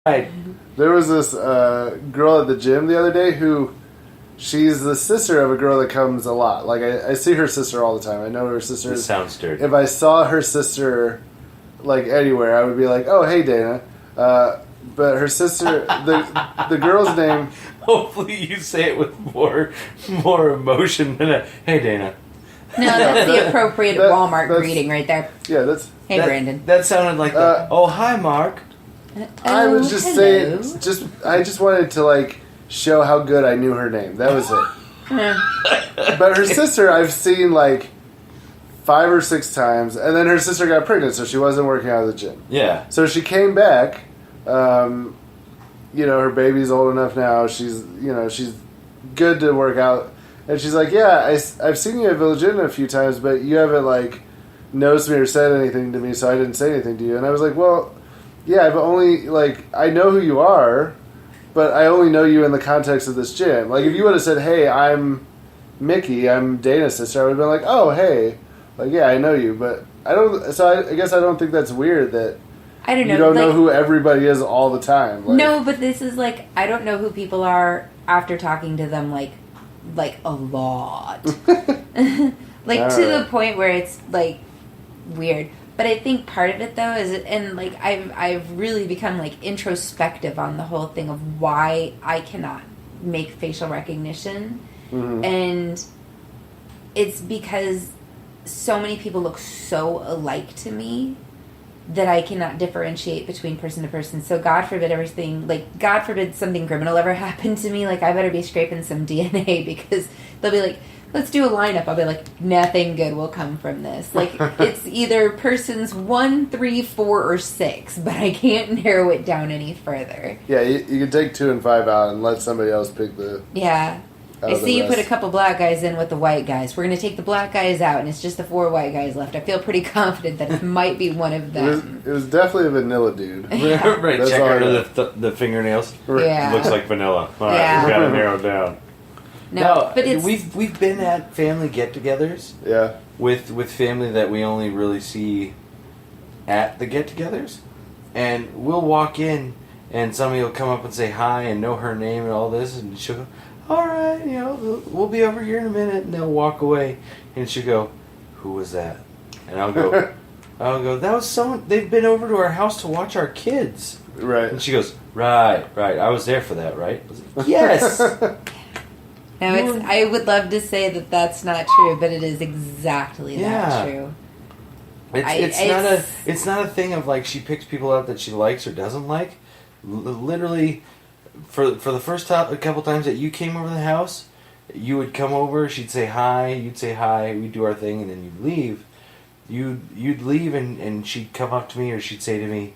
Right. There was this girl at the gym the other day who she's the sister of a girl that comes a lot. Like I see her sister all the time. I know her sister. This sounds dirty. If I saw her sister like anywhere, I would be like, "Oh, hey, Dana." But her sister, the girl's name. Hopefully, you say it with more emotion than a "Hey, Dana." No, that's the appropriate Walmart greeting right there. Yeah, that's. Hey, Brandon. That sounded like "Oh, hi, Mark." I was just saying. I just wanted to like show how good I knew her name. That was it. But her sister, I've seen like 5 or 6 times, and then her sister got pregnant, so she wasn't working out of the gym. Yeah. So she came back. Her baby's old enough now. She's good to work out, and she's like, "Yeah, I've seen you at Village Inn a few times, but you haven't like noticed me or said anything to me, so I didn't say anything to you." And I was like, "Well, yeah, I've only I know who you are, but I only know you in the context of this gym. Like, if you would have said, 'Hey, I'm Mickey, I'm Dana's sister,' I would have been like, 'Oh, hey, like yeah, I know you.' But I don't. So I guess I don't think that's weird that." I don't know. You don't know who everybody is all the time. No, but this is I don't know who people are after talking to them like a lot. To the point where it's weird. But I think part of it though is, and I've really become introspective on the whole thing of why I cannot make facial recognition, and it's because so many people look so alike to me that I cannot differentiate between person to person. So God forbid God forbid something criminal ever happened to me. I better be scraping some DNA because they'll be like, let's do a lineup. I'll be like, nothing good will come from this. It's either persons 1, 3, 4, or 6, but I can't narrow it down any further. Yeah, you can take 2 and 5 out and let somebody else pick the... Yeah. I see you put a couple black guys in with the white guys. We're going to take the black guys out, and it's just the 4 white guys left. I feel pretty confident that it might be one of them. It was definitely a vanilla dude. Right, check under the fingernails. Yeah. Looks like vanilla. All right, Yeah. we've got to narrow it down. No, but it's... We've been at family get-togethers. Yeah. With family that we only really see at the get-togethers, and we'll walk in, and somebody will come up and say hi and know her name and all this, and she'll go, "All right, we'll be over here in a minute," and they'll walk away, and she'll go, "Who was that?" And I'll go, "That was someone. They've been over to our house to watch our kids." Right. And she goes, Right. I was there for that, right?" I was like, "Yes." No, I would love to say that that's not true, but it is exactly that true. It's not a thing of she picks people out that she likes or doesn't like. Literally, for the first couple times that you came over to the house, you would come over, she'd say hi, you'd say hi, we'd do our thing, and then you'd leave. You'd leave, and she'd come up to me, or she'd say to me,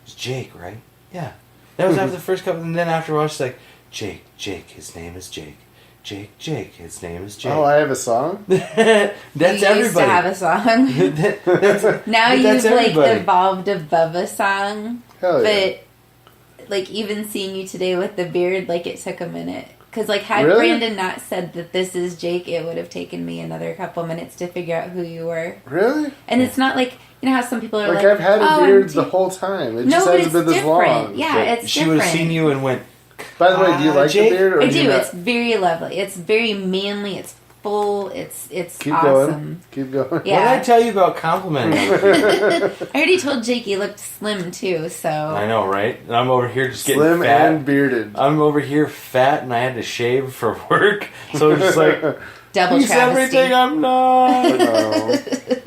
"It's Jake, right?" "Yeah." That was after the first couple, and then after a while, she's like, Jake, his name is Jake. Jake, his name is Jake. Oh, I have a song? That's you everybody. Used to have a song. Now you've evolved above a song. Hell yeah. But even seeing you today with the beard, it took a minute. Because had Really? Brandon not said that this is Jake, it would have taken me another couple minutes to figure out who you were. Really? And it's not how some people are I've had a beard the whole time. It just hasn't been this long. Yeah, it's she different. would have seen you and went, By the way, do you like Jake? the beard? Or I do. Not? It's very lovely. It's very manly. It's full. It's Keep awesome. Keep going. Yeah. What did I tell you about complimenting? I already told Jake he looked slim too, so... I know, right? And I'm over here just getting Slim fat. and bearded. I'm over here fat, and I had to shave for work, so it's just double he's travesty. everything I'm not.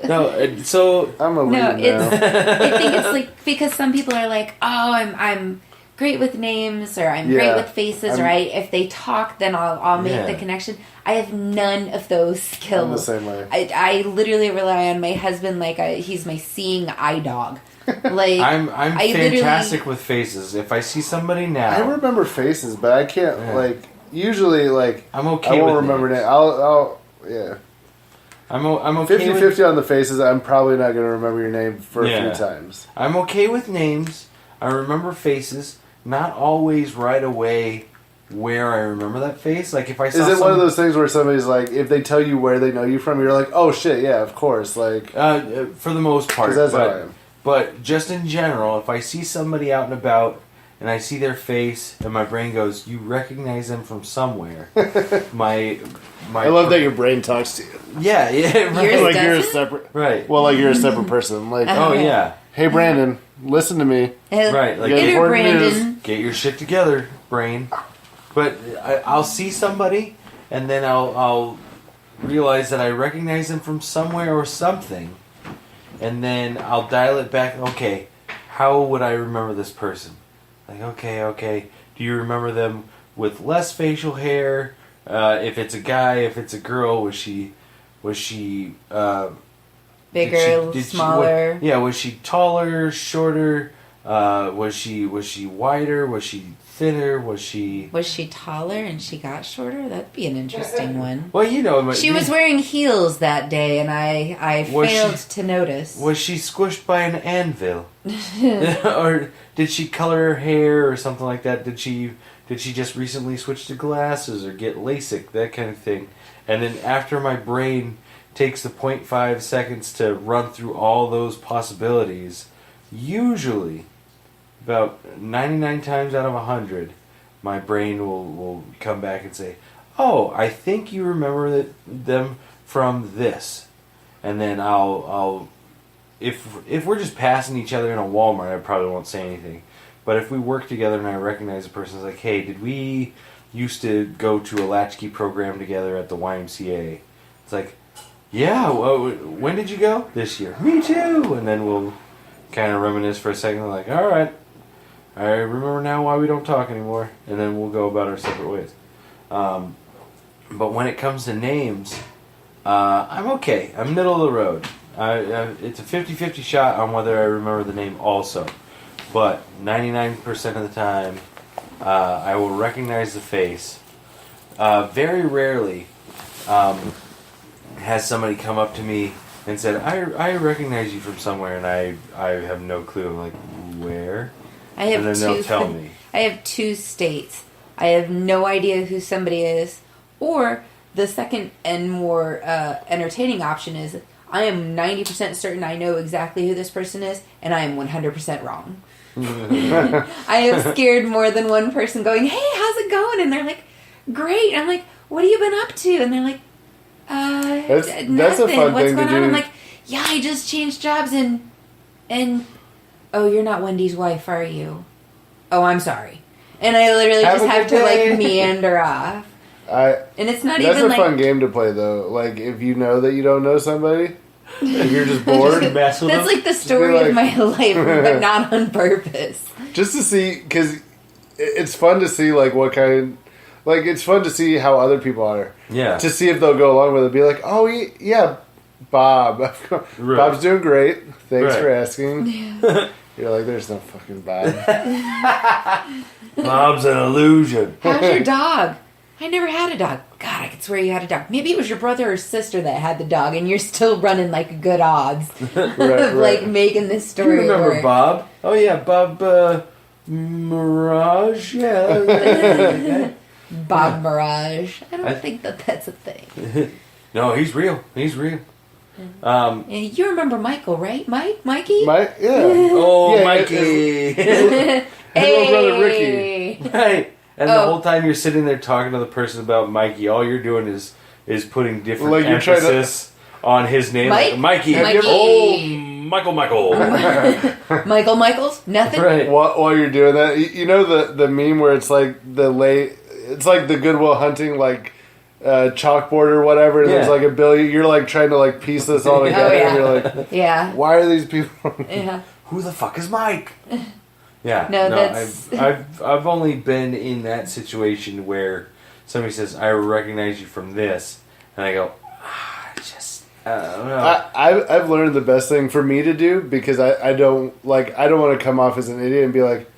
No, so... I'm a lead now. I think it's because some people are like, oh, I'm great with names, or I'm great with faces, right? If they talk, then I'll make the connection. I have none of those skills. I'm the same way. I literally rely on my husband he's my seeing eye dog. I'm fantastic with faces. If I see somebody now, I remember faces, but I can't usually I'm okay. I won't with remember names. names. I'll I'm okay 50-50 on the faces. I'm probably not going to remember your name for a few times. I'm okay with names. I remember faces. Not always right away where I remember that face. If I saw Is it one of those things where somebody's if they tell you where they know you from, you're like, oh shit, yeah, of course. For the most part. Because that's how I am. But just in general, if I see somebody out and about and I see their face, and my brain goes, "You recognize them from somewhere." my I love that your brain talks to you. Yeah, right. Yours Like you're a doesn't? separate. Right. Well, like you're a separate person. Like, Oh yeah. hey Brandon, listen to me. Right, like Yeah, Inner important Brandon. Get your shit together, brain. But I'll see somebody, and then I'll realize that I recognize them from somewhere or something, and then I'll dial it back. Okay, how would I remember this person? Like, okay. Do you remember them with less facial hair? If it's a guy, if it's a girl, was she Bigger, smaller. was she taller, shorter? Was she wider? Was she thinner? Was she taller and she got shorter? That'd be an interesting one. Well, you know, She was wearing heels that day, and I Was failed she- to notice. Was she squished by an anvil? Or did she color her hair or something like that? Did she just recently switch to glasses or get LASIK, that kind of thing? And then after my brain takes the 0.5 seconds to run through all those possibilities, usually about 99 times out of 100, my brain will come back and say, "Oh, I think you remember them from this." And then I'll if we're just passing each other in a Walmart, I probably won't say anything. But if we work together and I recognize a person, it's like, "Hey, did we used to go to a latchkey program together at the YMCA?" It's like, "Yeah, well, when did you go?" "This year." "Me too." And then we'll kind of reminisce for a second, like, "All right, I remember now why we don't talk anymore," and then we'll go about our separate ways. But when it comes to names, I'm okay. I'm middle of the road. It's a 50-50 shot on whether I remember the name also. But 99% of the time, I will recognize the face. Very rarely has somebody come up to me and said, I recognize you from somewhere, and I have no clue. I'm like, where? I have And then they'll tell me. I have two states. I have no idea who somebody is, or the second and more entertaining option is I am 90% certain I know exactly who this person is, and I am 100% wrong. I have scared more than one person going, "Hey, how's it going?" And they're like, "Great." And I'm like, "What have you been up to?" And they're like, nothing. That's a fun What's thing going to on?" do. I'm like, "Yeah, I just changed jobs and oh, you're not Wendy's wife, are you? Oh, I'm sorry." And I literally Have just a have to good day. like meander off. And it's not That's even a like fun game to play, though. Like, if you know that you don't know somebody, if you're just bored, Mess with that's them? like the story like- of my life, but not on purpose. just to see, because it's fun to see, like, what kind. Like, it's fun to see how other people are. Yeah. To see if they'll go along with it. Be like, "Oh, yeah, Bob. Right. Bob's doing great. Thanks Right. for asking." You're like, "There's no fucking Bob." Bob's an illusion. How's your dog? I never had a dog. God, I could swear you had a dog. Maybe it was your brother or sister that had the dog, and you're still running like good odds of like making this You story remember work. Bob? Oh yeah, Bob Mirage. Yeah. Bob Mirage. I don't think that's a thing. No, he's real. He's real. And you remember Michael, right? Mikey? Yeah. Oh, Yeah, Mikey. little brother Ricky. Right. And Oh. the whole time you're sitting there talking to the person about Mikey, all you're doing is putting different Like you're trying to- emphasis on his name. Mike? Like, Mikey. Mikey. Oh, Michael. Michael Michaels? Nothing? Right. While you're doing that, you know the meme where it's like it's like the Goodwill Hunting like chalkboard or whatever, and there's Yeah. like a billion. You're like trying to like piece this all together, yeah. and you're like, Yeah. "Why are these people?" Yeah. Who the fuck is Mike? Yeah. No, that's- I've only been in that situation where somebody says, "I recognize you from this," and I go, I don't know. I've learned the best thing for me to do, because I don't want to come off as an idiot and be like,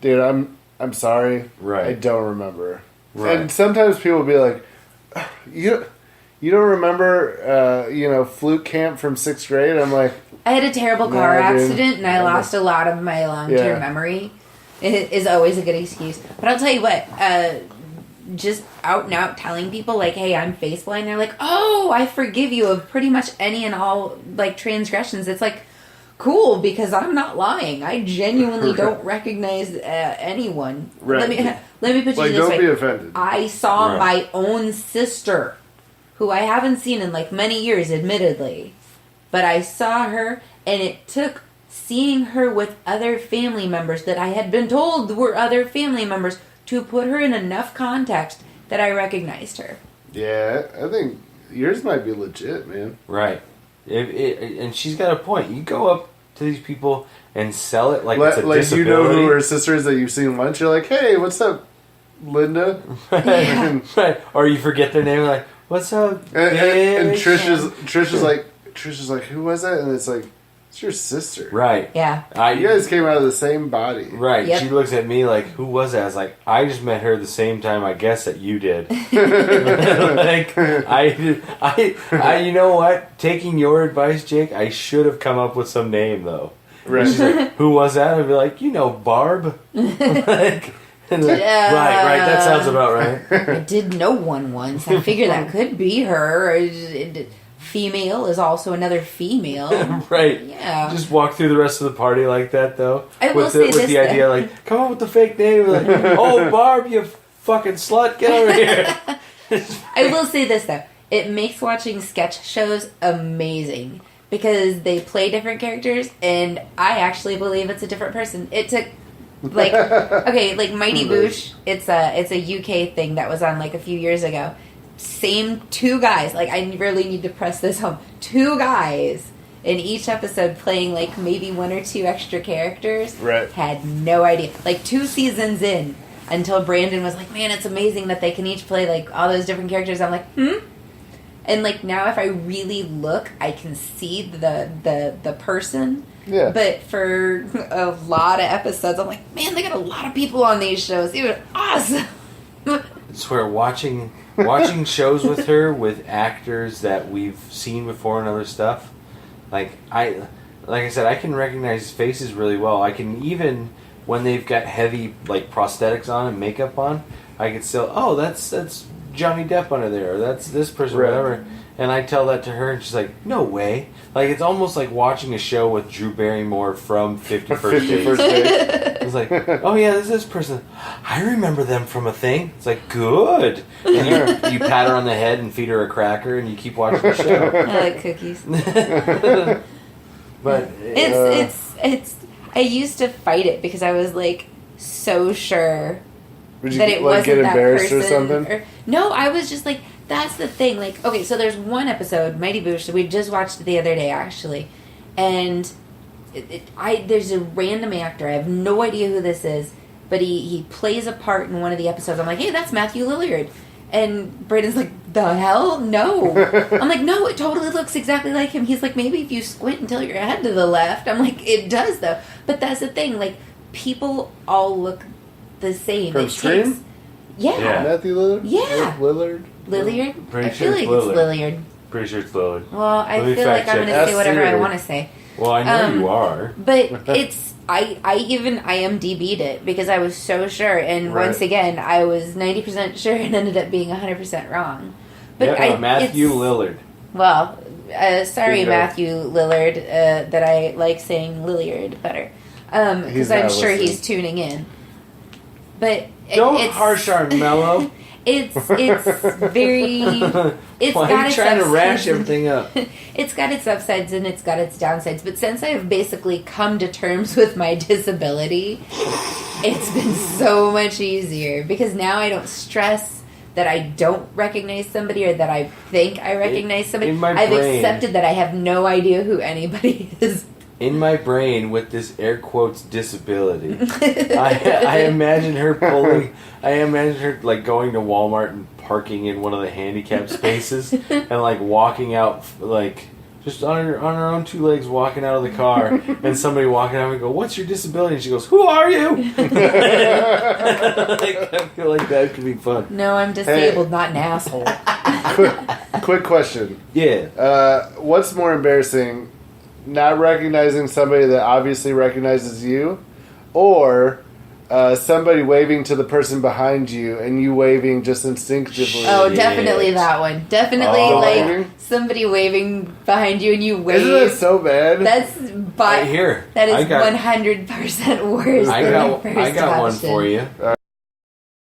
"Dude, I'm sorry, Right. I don't remember." Right. And sometimes people will be like, "You don't remember flute camp from 6th grade?" I'm like, I had a terrible car No, dude. accident, and I lost a lot of my long-term Yeah. memory. It is always a good excuse. But I'll tell you what, just out and out telling people, like, "Hey, I'm face blind," they're like, "Oh, I forgive you of pretty much any and all, like, transgressions." It's like, cool, because I'm not lying. I genuinely don't recognize anyone. Right. Let me put you Like, this don't way. be offended. I saw my own sister, who I haven't seen in like many years, admittedly. But I saw her, and it took seeing her with other family members that I had been told were other family members to put her in enough context that I recognized her. Yeah, I think yours might be legit, man. Right. And she's got a point. You go up to these people and sell it like it's a Like disability. you know who her sister is that you've seen once. You're like, hey, what's up, Linda? Right. Or you forget their name, like, what's up? And Trish is like, who was that? And it's like, it's your sister. Right. Yeah. You guys came out of the same body. Right. Yep. She looks at me like, who was that? I was like, I just met her the same time, I guess, that you did. Like, I, you know what? Taking your advice, Jake, I should have come up with some name, though. Right. She's like, who was that? I'd be like, Barb. Like, and like, Yeah. right, that sounds about right. I did know one once. I figure that could be her. Female is also another female. Right. Yeah. Just walk through the rest of the party like that, though. I will with say with this, the idea, though. like, come up with the fake name. Like, oh, Barb, you fucking slut, get over here. I will say this, though. It makes watching sketch shows amazing because they play different characters, and I actually believe it's a different person. It took, like, okay, like Mighty Boosh, it's a UK thing that was on, like, a few years ago. Same two guys. Like, I really need to press this home. Two guys in each episode playing, like, maybe one or two extra characters. Right. Had no idea. Like, 2 seasons in, until Brandon was like, man, it's amazing that they can each play, like, all those different characters. I'm like, And, like, now if I really look, I can see the person. Yeah. But for a lot of episodes, I'm like, man, they got a lot of people on these shows. They were awesome. It's where watching shows with her with actors that we've seen before and other stuff. Like I said, I can recognize faces really well. I can even when they've got heavy like prosthetics on and makeup on, I can still that's Johnny Depp under there, or that's this person, Right. whatever. And I tell that to her, and she's like, "No way!" Like it's almost like watching a show with Drew Barrymore from 51st Dates. 51st Dates. It's like, oh yeah, this is this person. I remember them from a thing. It's like, good. And you pat her on the head and feed her a cracker, and you keep watching the show. I like cookies. But It's. I used to fight it because I was like so sure Would you that it like wasn't get that embarrassed person. or something? No, I was just like, that's the thing. Like, okay, so there's one episode, Mighty Boosh, that we just watched the other day actually, and there's a random actor. I have no idea who this is, but he plays a part in one of the episodes. I'm like, hey, that's Matthew Lillard. And Braden's like, the hell? No. I'm like, no, it totally looks exactly like him. He's like, maybe if you squint and tilt your head to the left. I'm like, it does, though. But that's the thing. Like, people all look the same. From It Scream? takes- Yeah. Matthew Lillard? Yeah. Lillard? Lilliard? Pretty I sure feel like it's it's Lilliard. pretty sure it's Lillard. Well, I Let me feel like fact I'm going check. to say That's whatever I theory. want to say. Well, I know you are. But it's I even IMDb'd it because I was so sure, and Right. once again I was 90% sure and ended up being 100% wrong. But Yeah, Matthew it's- Lillard. Well, sorry, Bingo. Matthew Lillard, that I like saying Lilliard better He's because I'm not sure listening. he's tuning in. But Don't it's harsh our mellow. It's very. It's Why got are you its trying to upsides rash and- everything up? It's got its upsides and it's got its downsides. But since I have basically come to terms with my disability, it's been so much easier because now I don't stress that I don't recognize somebody or that I think I recognize somebody. in my I've brain- accepted that I have no idea who anybody is. In my brain, with this air quotes disability, I imagine her pulling. I imagine her like going to Walmart and parking in one of the handicapped spaces and like walking out like just on her own 2 legs, walking out of the car, and somebody walking out and go, "What's your disability?" And she goes, "Who are you?" Like, I feel like that could be fun. No, I'm disabled, not an asshole. Quick question. Yeah. What's more embarrassing, not recognizing somebody that obviously recognizes you, or somebody waving to the person behind you and you waving just instinctively? Oh, Shit. definitely that one. Definitely Oh. like Waving? somebody waving behind you and you wave. Isn't that so bad? That's But Right here. that I is got- 100% worse I than got the first I got one option. for you.